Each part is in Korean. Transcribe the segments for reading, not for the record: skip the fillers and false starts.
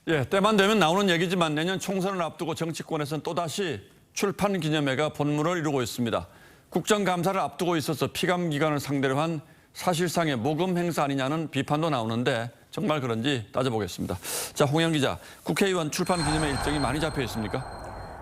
예, 때만 되면 나오는 얘기지만 내년 총선을 앞두고 정치권에서는 또다시 출판 기념회가 본물을 이루고 있습니다. 국정감사를 앞두고 있어서 피감기관을 상대로 한 사실상의 모금 행사 아니냐는 비판도 나오는데 정말 그런지 따져보겠습니다. 자, 홍영 기자, 국회의원 출판 기념회 일정이 많이 잡혀 있습니까?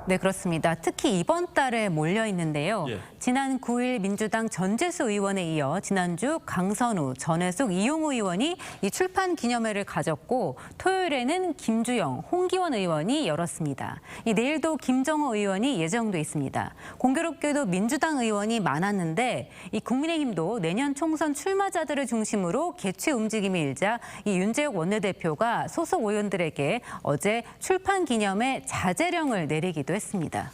네, 그렇습니다. 특히 이번 달에 몰려 있는데요. 예. 지난 9일 민주당 전재수 의원에 이어 지난주 강선우, 전해숙, 이용우 의원이 이 출판 기념회를 가졌고 토요일에는 김주영, 홍기원 의원이 열었습니다. 내일도 김정호 의원이 예정돼 있습니다. 공교롭게도 민주당 의원이 많았는데 이 국민의힘도 내년 총선 출마자들을 중심으로 개최 움직임이 일자 이 윤재욱 원내대표가 소속 의원들에게 어제 출판 기념회 자제령을 내리기도 했습니다.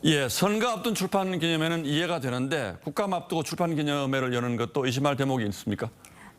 예, 선거 앞둔 출판 기념회는 이해가 되는데 국감 앞두고 출판 기념회를 여는 것도 의심할 대목이 있습니까?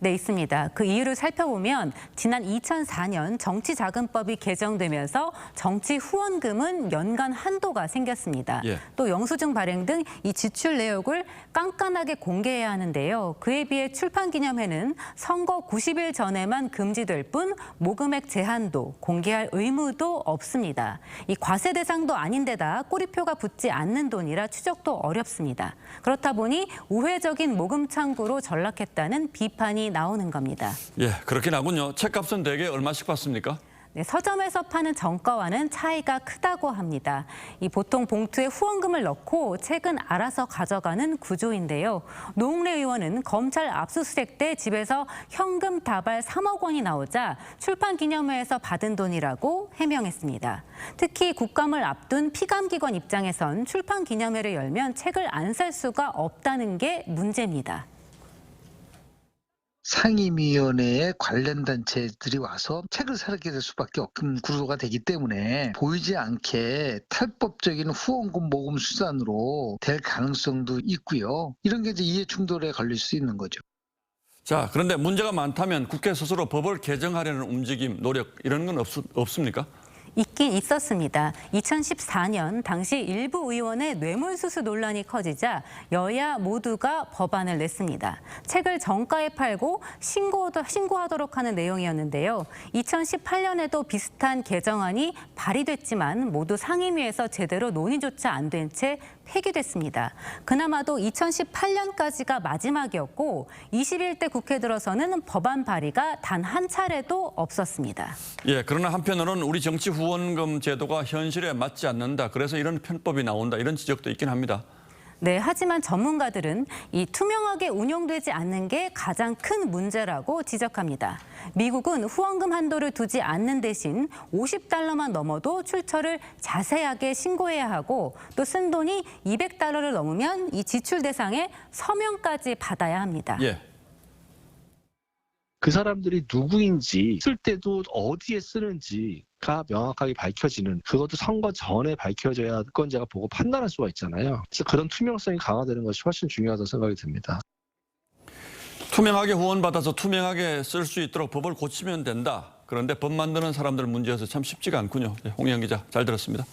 네, 있습니다. 그 이유를 살펴보면 지난 2004년 정치자금법이 개정되면서 정치 후원금은 연간 한도가 생겼습니다. 예. 또 영수증 발행 등 이 지출 내역을 깐깐하게 공개해야 하는데요. 그에 비해 출판기념회는 선거 90일 전에만 금지될 뿐 모금액 제한도 공개할 의무도 없습니다. 이 과세 대상도 아닌데다 꼬리표가 붙지 않는 돈이라 추적도 어렵습니다. 그렇다 보니 우회적인 모금 창구로 전락했다는 비판이 나오는 겁니다. 예, 그렇긴 하군요. 책값은 대개 얼마씩 받습니까? 네, 서점에서 파는 정가와는 차이가 크다고 합니다. 이 보통 봉투에 후원금을 넣고 책은 알아서 가져가는 구조인데요. 노웅래 의원은 검찰 압수수색 때 집에서 현금 다발 3억 원이 나오자 출판기념회에서 받은 돈이라고 해명했습니다. 특히 국감을 앞둔 피감기관 입장에선 출판기념회를 열면 책을 안 살 수가 없다는 게 문제입니다. 상임위원회에 관련 단체들이 와서 책을 사게 될 수밖에 없는 구조가 되기 때문에 보이지 않게 탈법적인 후원금 모금 수단으로 될 가능성도 있고요. 이런 게 이제 이해 충돌에 걸릴 수 있는 거죠. 자, 그런데 문제가 많다면 국회 스스로 법을 개정하려는 움직임, 노력 이런 건 없습니까? 있긴 있었습니다. 2014년 당시 일부 의원의 뇌물수수 논란이 커지자 여야 모두가 법안을 냈습니다. 책을 정가에 팔고 신고하도록 하는 내용이었는데요. 2018년에도 비슷한 개정안이 발의됐지만 모두 상임위에서 제대로 논의조차 안 된 채 폐기됐습니다. 그나마도 2018년까지가 마지막이었고 21대 국회 들어서는 법안 발의가 단 한 차례도 없었습니다. 예, 그러나 한편으로는 우리 정치 후원금 제도가 현실에 맞지 않는다. 그래서 이런 편법이 나온다. 이런 지적도 있긴 합니다. 네, 하지만 전문가들은 이 투명하게 운용되지 않는 게 가장 큰 문제라고 지적합니다. 미국은 후원금 한도를 두지 않는 대신 $50만 넘어도 출처를 자세하게 신고해야 하고 또 쓴 돈이 $200를 넘으면 이 지출 대상에 서명까지 받아야 합니다. 예. 그 사람들이 누구인지 쓸 때도 어디에 쓰는지가 명확하게 밝혀지는, 그것도 선거 전에 밝혀져야 건제가 보고 판단할 수가 있잖아요. 그래서 그런 투명성이 강화되는 것이 훨씬 중요하다고 생각이 듭니다. 투명하게 후원받아서 투명하게 쓸 수 있도록 법을 고치면 된다. 그런데 법 만드는 사람들 문제여서 참 쉽지가 않군요. 홍영 기자, 잘 들었습니다.